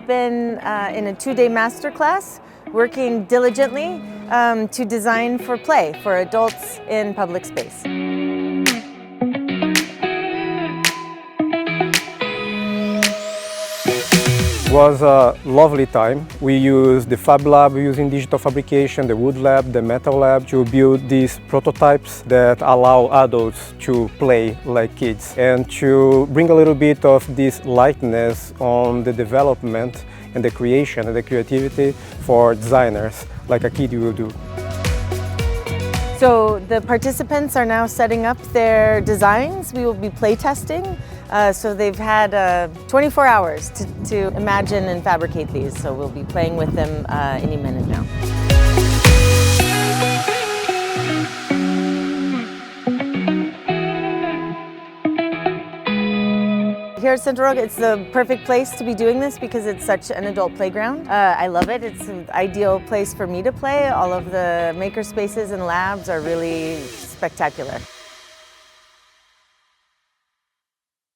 been in a 2-day masterclass working diligently to design for play for adults in public space. It was a lovely time. We used the Fab Lab using digital fabrication, the Wood Lab, the Metal Lab to build these prototypes that allow adults to play like kids and to bring a little bit of this lightness on the development and the creation and the creativity for designers like a kid will do. So the participants are now setting up their designs. We will be play testing. So they've had 24 hours to imagine and fabricate these. So we'll be playing with them any minute now. Here at Central Rock, it's the perfect place to be doing this because it's such an adult playground. I love it. It's an ideal place for me to play. All of the maker spaces and labs are really spectacular.